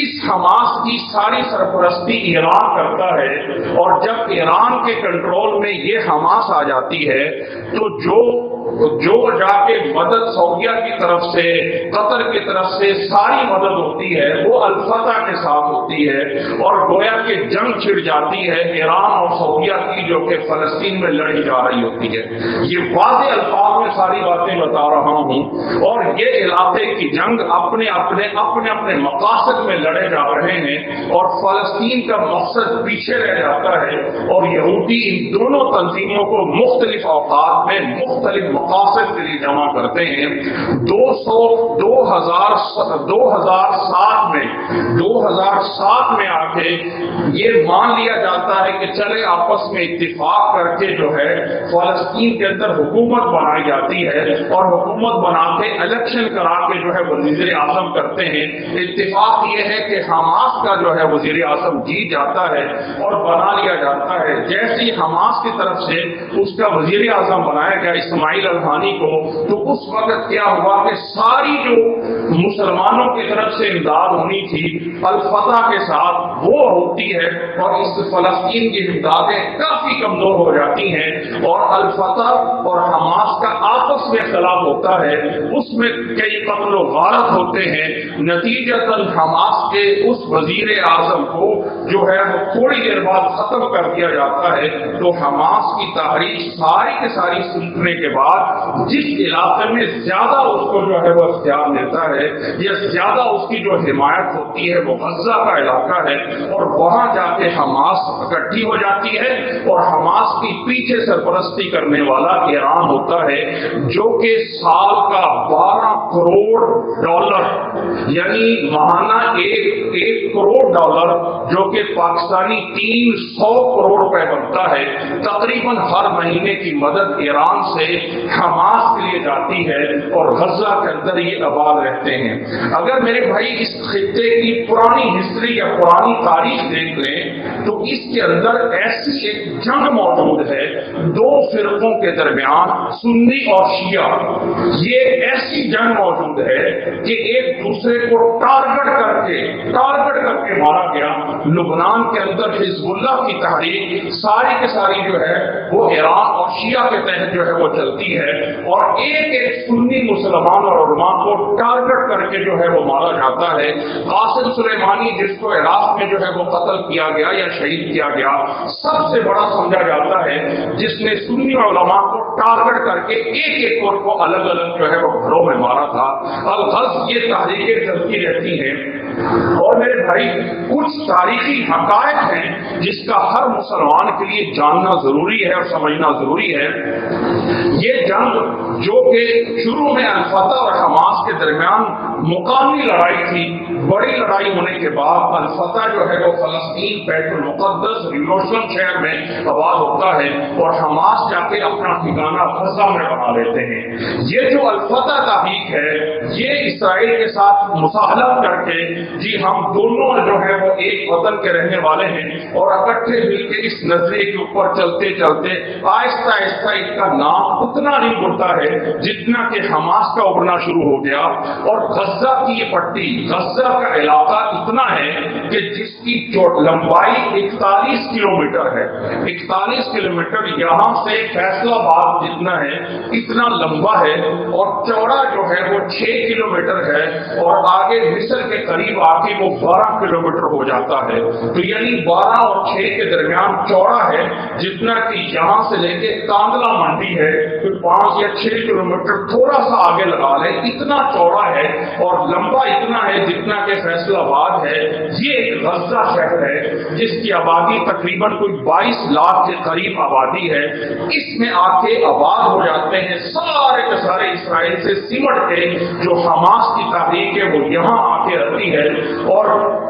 اس حماس کی ساری سرپرستی ایران کرتا ہے، اور جب ایران کے کنٹرول میں یہ حماس آ جاتی ہے تو جو جا کے مدد سعودیہ کی طرف سے، قطر کی طرف سے ساری مدد ہوتی ہے وہ الفتح کے ساتھ ہوتی ہے، اور گویا کہ جنگ چھڑ جاتی ہے ایران اور سعودیہ کی، جو کہ فلسطین میں لڑی جا رہی ہوتی ہے۔ یہ واضح الفاظ میں ساری باتیں بتا رہا ہوں، اور یہ علاقے کی جنگ اپنے مقاصد میں لڑے جا رہے ہیں، اور فلسطین کا مقصد پیچھے رہ جاتا ہے، اور یہودی ان دونوں تنظیموں کو مختلف اوقات میں مختلف مقاصد کے لیے جمع کرتے ہیں۔ 2007 میں آ کے یہ مان لیا جاتا ہے کہ چلے آپس میں اتفاق کر کے جو ہے فلسطین کے اندر حکومت بنائی جاتی ہے، اور حکومت بنا کے الیکشن کرا کے جو ہے وزیر اعظم کرتے ہیں۔ اتفاق یہ ہے کہ حماس کا جو ہے وزیر اعظم جیت جاتا ہے اور بنا لیا جاتا ہے۔ جیسے حماس کی طرف سے اس کا وزیر اعظم بنایا گیا اسماعیل الہانی کو، تو اس وقت کیا ہوا کہ ساری جو مسلمانوں کی طرف سے امداد ہونی تھی الفتح کے ساتھ وہ ہوتی ہے، اور اس فلسطین کی امدادیں کافی کمزور ہو جاتی ہیں، اور الفتح اور حماس کا آپس میں اختلاف ہوتا ہے، اس میں کئی قتل و غارت ہوتے ہیں۔ نتیجتاً حماس کے اس وزیر اعظم کو جو ہے وہ تھوڑی دیر بعد ختم کر دیا جاتا ہے۔ تو حماس کی تحریک ساری کے ساری سننے کے بعد جس علاقے میں زیادہ اس کو جو ہے وہ اختیار لیتا ہے یا زیادہ اس کی جو حمایت ہوتی ہے وہ غزہ کا علاقہ ہے، اور وہاں جا کے حماس اکٹھی ہو جاتی ہے، اور حماس کی پیچھے سرپرستی کرنے والا ایران ہوتا ہے، جو کہ سال کا 12 کروڑ ڈالر یعنی ماہانہ ایک کروڑ ڈالر جو کہ پاکستانی 300 کروڑ روپے بنتا ہے، تقریباً ہر مہینے کی مدد ایران سے حماس کے لیے جاتی ہے، اور غزہ کے اندر یہ آباد رہتے ہیں۔ اگر میرے بھائی اس خطے کی پرانی ہسٹری یا پرانی تاریخ دیکھ لیں تو اس کے اندر ایسی ایک جنگ موجود ہے دو فرقوں کے درمیان، سنی اور شیعہ۔ یہ ایسی جنگ موجود ہے کہ ایک دوسرے کو ٹارگٹ کر کے مارا گیا۔ لبنان کے اندر حزب اللہ کی تحریک ساری کے ساری جو ہے وہ ایران اور شیعہ کے تحت جو ہے وہ چلتی ہے، اور ایک سنی مسلمان اور علماء کو ٹارگٹ کر کے جو ہے وہ مارا جاتا ہے۔ قاسم سلیمانی جس کو عراق میں جو ہے وہ قتل کیا گیا یا شہید کیا گیا، سب سے بڑا سمجھا جاتا ہے جس نے سنی علماء کو ٹارگٹ کر کے ایک کو الگ الگ جو ہے وہ گھروں میں مارا تھا۔ الغرض یہ تحریکیں چلتی رہتی ہیں، اور میرے بھائی کچھ تاریخی حقائق ہیں جس کا ہر مسلمان کے لیے جاننا ضروری ہے اور سمجھنا ضروری ہے۔ یہ جنگ جو کہ شروع میں الفتح اور حماس کے درمیان مقامی لڑائی تھی، بڑی لڑائی ہونے کے بعد الفتح جو ہے وہ فلسطین بیت المقدس یروشلم شہر میں آباد ہوتا ہے، اور حماس جا کے اپنا ٹھکانہ غزہ میں بنا لیتے ہیں۔ یہ جو الفتح تحریک ہے یہ اسرائیل کے ساتھ مصالحت کر کے جی ہم دونوں جو ہے وہ ایک وطن کے رہنے والے ہیں، اور اکٹھے مل کے اس نظریے کے اوپر چلتے چلتے آہستہ آہستہ اس کا نام اتنا نہیں بڑھتا ہے جتنا کہ حماس کا ابھرنا شروع ہو گیا، اور غزہ کی یہ پٹی، غزہ کا علاقہ اتنا ہے کہ جس کی لمبائی 41 کلومیٹر ہے۔ 41 کلومیٹر یہاں سے فیصل آباد جتنا ہے اتنا لمبا ہے، اور چوڑا جو ہے وہ 6 کلومیٹر ہے، اور آگے مصر کے قریب آ کے وہ 12 کلومیٹر ہو جاتا ہے۔ تو یعنی 12 اور 6 کے درمیان چوڑا ہے، جتنا کہ یہاں سے لے کے کاندلا منڈی ہے کوئی 5 یا 6 کلومیٹر تھوڑا سا آگے لگا لے، اتنا چوڑا ہے، اور لمبا اتنا ہے جتنا کہ فیصل آباد ہے۔ یہ ایک غزہ شہر ہے جس کی آبادی تقریباً کوئی 22 لاکھ کے قریب آبادی ہے۔ اس میں آ کے آباد ہو جاتے ہیں سارے کے سارے اسرائیل سے سمٹ کے جو حماس کی تحریک ہے وہ یہاں آ کے رکھتی ہے. اور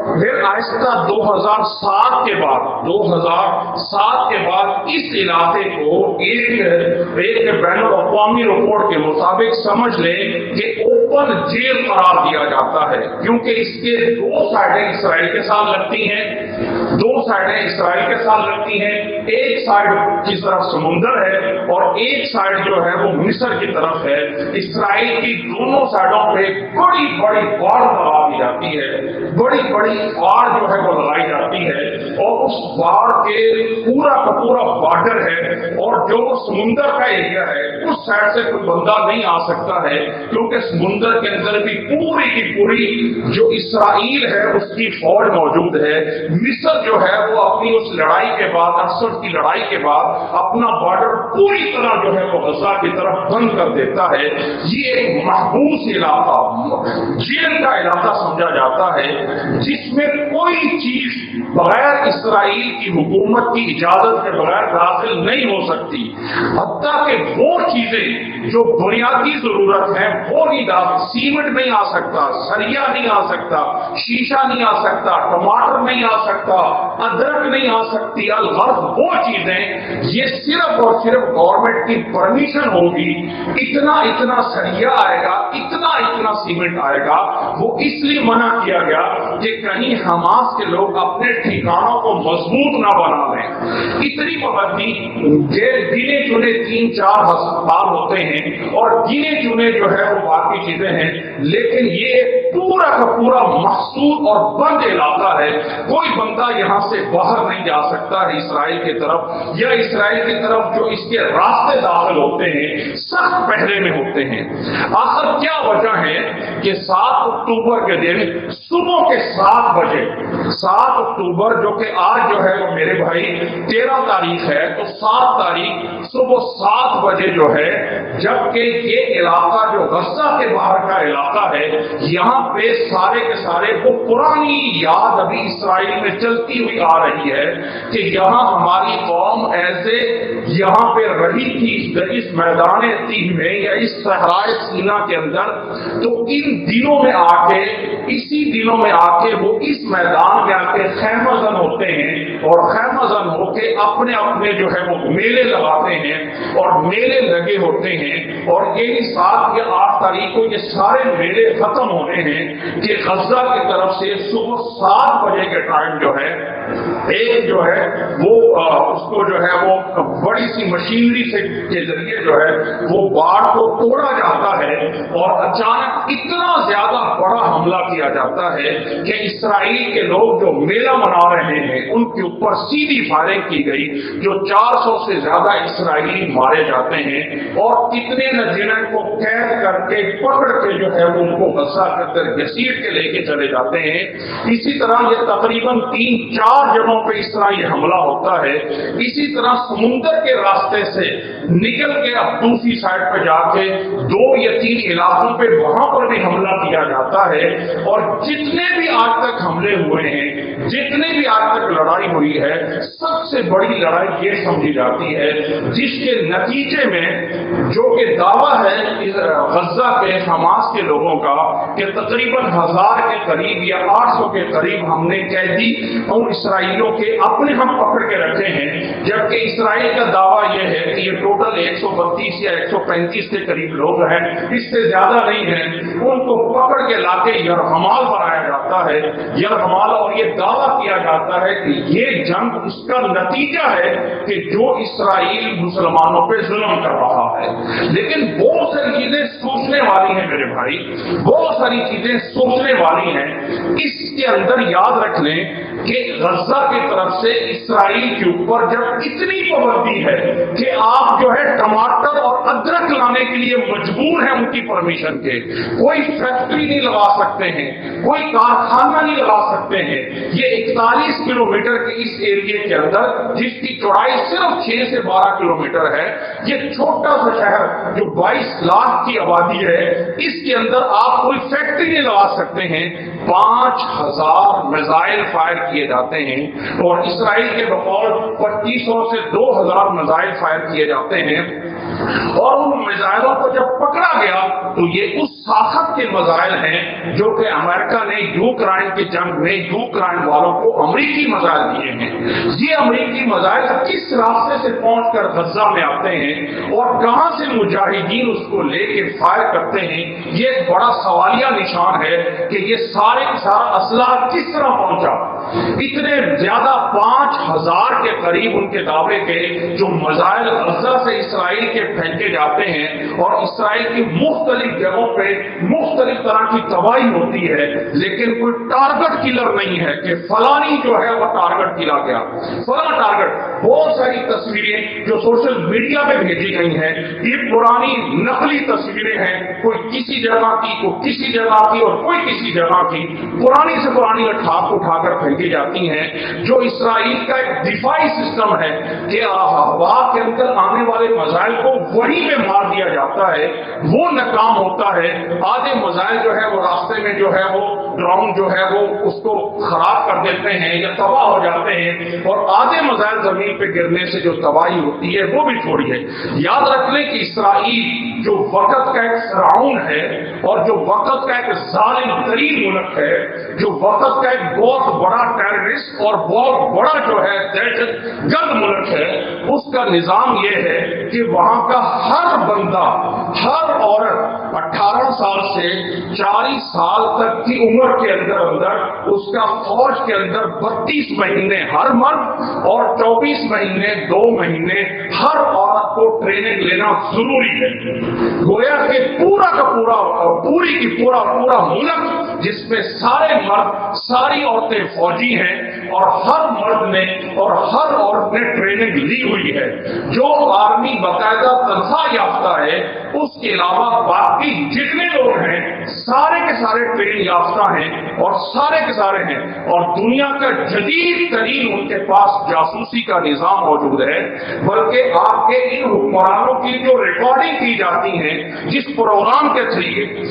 پھر آہستہ 2007 کے بعد اس علاقے کو ایک بین الاقوامی رپورٹ کے مطابق سمجھ لیں کہ اوپن جیل قرار دیا جاتا ہے، کیونکہ اس کے دو سائڈیں اسرائیل کے ساتھ لگتی ہیں. ایک سائڈ کی طرف سمندر ہے اور ایک سائڈ جو ہے وہ مصر کی طرف ہے. اسرائیل کی دونوں سائڈوں پہ بڑی بڑی باڑ لگا دی جاتی ہے، بڑی بڑی باڑ جو ہے وہ لگائی جاتی ہے، اور اس باڑ کے پورا کا پورا بارڈر ہے، اور جو سمندر کا ایریا ہے اس سائڈ سے کوئی بندہ نہیں آ سکتا ہے، کیونکہ سمندر کے اندر بھی پوری کی پوری جو اسرائیل ہے اس کی فوج موجود ہے. مصر جو ہے وہ اپنی اس لڑائی کے بعد 68 کی لڑائی کے بعد اپنا بارڈر پوری طرح جو ہے وہ غزہ کی طرف بند کر دیتا ہے. یہ ایک محبوس علاقہ، جیل کا علاقہ سمجھا جاتا ہے، جس میں کوئی چیز بغیر اسرائیل کی حکومت کی اجازت کے بغیر داخل نہیں ہو سکتی. حتیٰ کہ وہ چیزیں جو بنیادی ضرورت ہے وہ نہیں داخل، سیمنٹ نہیں آ سکتا، سریا نہیں آ سکتا، شیشہ نہیں آ سکتا، ٹماٹر نہیں آ سکتا، ادرک نہیں آ سکتی. الغرض وہ چیزیں یہ صرف اور صرف گورنمنٹ کی پرمیشن ہوگی. اتنا سریا آئے گا، اتنا سیمنٹ آئے گا. وہ اس لیے منع کیا گیا کہ کہیں حماس کے لوگ اپنے ٹھکانوں کو مضبوط نہ بنا لیں. اتنی پابندی، گنے چنے 3-4 ہسپتال ہوتے ہیں اور گنے چنے جو ہے وہ باقی چیزیں ہیں، لیکن یہ پورا کا پورا محصور اور بند علاقہ ہے. کوئی بندہ یہاں سے باہر نہیں جا سکتا ہے اسرائیل کی طرف، یا اسرائیل کی طرف جو اس کے راستے داخل ہوتے ہیں سخت پہرے میں ہوتے ہیں. آخر کیا وجہ ہے کہ 7 اکتوبر کے دن صبح کے 7 بجے، 7 اکتوبر جو کہ آج جو ہے وہ میرے بھائی 13 تاریخ ہے، تو 7 تاریخ صبح 7 بجے جو ہے، جبکہ یہ علاقہ جو غزہ کے باہر کا علاقہ ہے، یہاں پہ سارے کے سارے وہ پرانی یاد ابھی اسرائیل میں چلتی ہوئی آ رہی ہے کہ یہاں ہماری قوم ایسے یہاں پہ رہی تھی اس میدان تیہ میں یا اس صحرائے سینا کے اندر. تو ان دنوں میں آ کے، اسی دنوں میں آ کے وہ اس میدان میں آ کے خیمہ زن ہوتے ہیں، اور خیمہ زن ہو کے اپنے جو ہے وہ میلے لگاتے ہیں، اور میلے لگے ہوتے ہیں. اور یہی 7 یا 8 تاریخ کو یہ سارے میلے ختم ہونے ہیں کہ غزہ کی طرف سے صبح 7 بجے کے ٹائم جو ہے ایک جو ہے وہ اس کو جو ہے وہ بڑی سی مشینری سے کے ذریعے جو ہے وہ باڑ کو توڑا جاتا ہے، اور اچانک اتنا زیادہ بڑا حملہ کیا جاتا ہے کہ اسرائیل کے لوگ جو میلہ منا رہے ہیں ان کے اوپر سیدھی فائرنگ کی گئی. جو 400 سے زیادہ اسرائیلی مارے جاتے ہیں، اور کتنے نہ جنہیں کو قید کر کے پکڑ کے جو ہے ان کو غزہ کے اندر گھسیٹ کے لے کے چلے جاتے ہیں. اسی طرح یہ تقریباً 3-4 جگہوں پہ اس طرح یہ حملہ ہوتا ہے. اسی طرح سمندر کے راستے سے نکل کے اب دوسری سائڈ پہ جا کے 2 یا 3 علاقوں پہ وہاں پر بھی حملہ کیا جاتا ہے. اور جتنے بھی آج تک حملے ہوئے ہیں، جتنے بھی آج تک لڑائی ہوئی ہے، سب سے بڑی لڑائی یہ سمجھی جاتی ہے جس کے نتیجے میں جو کہ دعویٰ ہے غزہ کے حماس کے لوگوں کا کہ تقریباً 1000 کے قریب یا 800 کے قریب ہم نے قیدی اور اسرائیلیوں کے اپنے ہم پکڑ کے رکھے ہیں، جبکہ اسرائیل کا دعویٰ یہ ہے کہ یہ ٹوٹل 132 یا 135 کے قریب لوگ ہیں، اس سے زیادہ نہیں ہیں. ان کو پکڑ کے لا کے یرغمال بنایا جاتا ہے، یرغمال. اور یہ دعویٰ کیا جاتا ہے کہ یہ جنگ اس کا نتیجہ ہے کہ جو اسرائیل مسلمانوں پہ ظلم کر رہا ہے. لیکن بہت ساری چیزیں سوچنے والی ہیں میرے بھائی، بہت ساری چیزیں سوچنے والی ہیں. اس کے اندر یاد رکھ لیں کہ غزہ کی طرف سے اسرائیل کے اوپر جب اتنی پابندی ہے کہ آپ جو ہے ٹماٹر اور ادرک لانے کے لیے مجبور ہیں ان کی پرمیشن کے، کوئی فیکٹری نہیں لگا سکتے ہیں، کوئی کارخانہ نہیں لگا سکتے ہیں. یہ 41 کلومیٹر کے اس ایریے کے اندر جس کی چوڑائی صرف 6 سے 12 کلومیٹر ہے، یہ چھوٹا سا شہر جو 22 لاکھ کی آبادی ہے، اس کے اندر آپ کوئی فیکٹری نہیں لگا سکتے ہیں. 5000 میزائل فائر کیے جاتے ہیں، اور اسرائیل کے بقول 2500 سے 2000 میزائل فائر کیے جاتے ہیں. اور ان میزائلوں کو جب پکڑا گیا تو یہ اس ساخت کے میزائل ہیں جو کہ امریکہ نے یوکرائن کی جنگ میں یوکرائن والوں کو امریکی میزائل دیے ہیں۔ یہ امریکی میزائل کس راستے سے پہنچ کر غزہ میں آتے ہیں اور کہاں سے مجاہدین اس کو لے کے فائر کرتے ہیں، یہ ایک بڑا سوالیہ نشان ہے کہ یہ سارے کا سارا اسلحہ کس طرح پہنچا۔ اتنے زیادہ 5000 کے قریب ان کے دعوے کے جو میزائل غزہ سے اسرائیل کے پھینکے جاتے ہیں اور اسرائیل کی مختلف جگہوں پہ مختلف طرح کی تباہی ہوتی ہے، لیکن کوئی ٹارگٹ کلر نہیں ہے کہ فلانی جو ہے وہ ٹارگٹ کلا گیا، فلاں ٹارگٹ۔ بہت ساری تصویریں جو سوشل میڈیا پہ بھیجی گئی ہیں یہ پرانی نقلی تصویریں ہیں، کوئی کسی جگہ کی، کوئی کسی جگہ کی اور کوئی کسی جگہ کی، پرانی سے پرانی اٹھا کر پھینکی جاتی ہیں، جو اسرائیل کا ایک دفاعی سسٹم ہے کہ ہوا کے اندر آنے والے میزائل کو وہیں پہ مار دیا جاتا ہے، وہ ناکام ہوتا ہے۔ آدھے میزائل جو ہے وہ راستے میں جو ہے وہ ڈرون جو ہے وہ اس کو خراب کر دیتے ہیں یا تباہ ہو جاتے ہیں، اور آدھے میزائل زمین پہ گرنے سے جو تباہی ہوتی ہے وہ بھی چھوڑیے۔ یاد رکھ لیں کہ اسرائیل جو وقت کا ایک فرعون ہے اور جو وقت کا ایک ظالم ترین ملک ہے، جو وقت کا ایک بہت بڑا ٹیررسٹ اور بہت بڑا جو ہے دہشت گرد ملک ہے، اس کا نظام یہ ہے کہ وہاں کا ہر بندہ، ہر عورت 18 سال سے 40 سال تک کی عمر کے اندر اس کا فوج کے اندر 32 مہینے ہر مرد اور 24 مہینے 2 مہینے ہر عورت کو ٹریننگ لینا ضروری ہے۔ گویا کہ پورا کا پورا پوری کی پورا ملک جس میں سارے مرد ساری عورتیں فوجی ہیں اور ہر مرد نے اور ہر عورت نے ٹریننگ لی ہوئی ہے۔ جو آرمی باقاعدہ تنخواہ یافتہ ہے، اس کے علاوہ باقی جتنے لوگ ہیں سارے کے سارے ٹرین یافتہ ہیں اور سارے کے سارے ہیں، اور دنیا کا جدید ترین ان کے پاس جاسوسی کا نظام موجود ہے۔ بلکہ آپ کے ان حکمرانوں کی جو ریکارڈنگ کی جاتی ہیں، جس پروگرام کے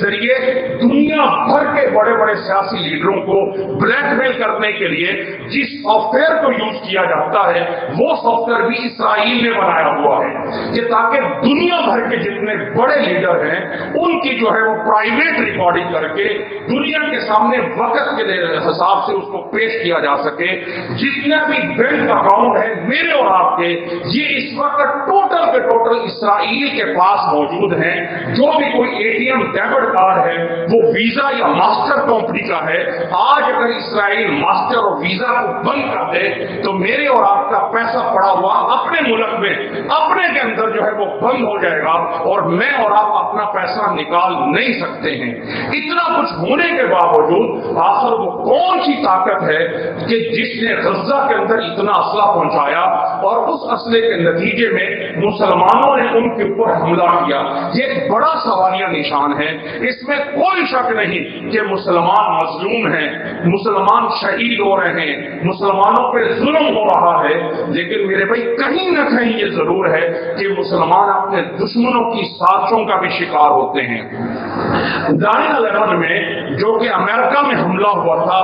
ذریعے دنیا بھر کے بڑے بڑے سیاسی لیڈروں کو بلیک میل کرنے کے لیے جس سافٹ ویئر کو یوز کیا جاتا ہے، وہ سافٹ ویئر بھی اسرائیل نے بنایا ہوا ہے کہ تاکہ دنیا بھر کے جتنے بڑے لیڈر ہیں ان کی جو ہے وہ پرائیویٹ ریکارڈنگ کر کے دنیا کے سامنے وقت کے حساب سے اس کو پیش کیا جا سکے۔ جتنا بھی بینک اکاؤنٹ ہے میرے اور آپ کے، یہ اس وقت ٹوٹل کے ٹوٹل اسرائیل کے پاس موجود ہیں۔ جو بھی کوئی A T M debit card ہے وہ ویزا یا ماسٹر کمپنی کا ہے، آج اگر اسرائیل ماسٹر اور ویزا کو بند کر دے تو میرے اور آپ کا پیسہ پڑا ہوا اپنے ملک میں اپنے کے اندر جو ہے وہ بند ہو جائے گا اور میں اور آپ اپنا پیسہ نکال نہیں سکتے ہیں۔ اتنا کچھ ہونے کے باوجود آخر وہ کون سی طاقت ہے کہ جس نے غزہ کے اندر اتنا اسلحہ پہنچایا اور اس اسلحے کے نتیجے میں مسلمانوں نے ان کے اوپر حملہ کیا؟ یہ ایک بڑا سوالیہ نشان ہے۔ اس میں کوئی شک نہیں کہ مسلمان مظلوم ہیں، مسلمان شہید ہو رہے ہیں، مسلمانوں پہ ظلم ہو رہا ہے، لیکن میرے بھائی کہیں نہ کہیں یہ ضرور ہے کہ مسلمان اپنے دشمنوں کی سازشوں کا بھی شکار ہوتے ہیں۔ 9/11 میں جو کہ امریکہ میں حملہ ہوا تھا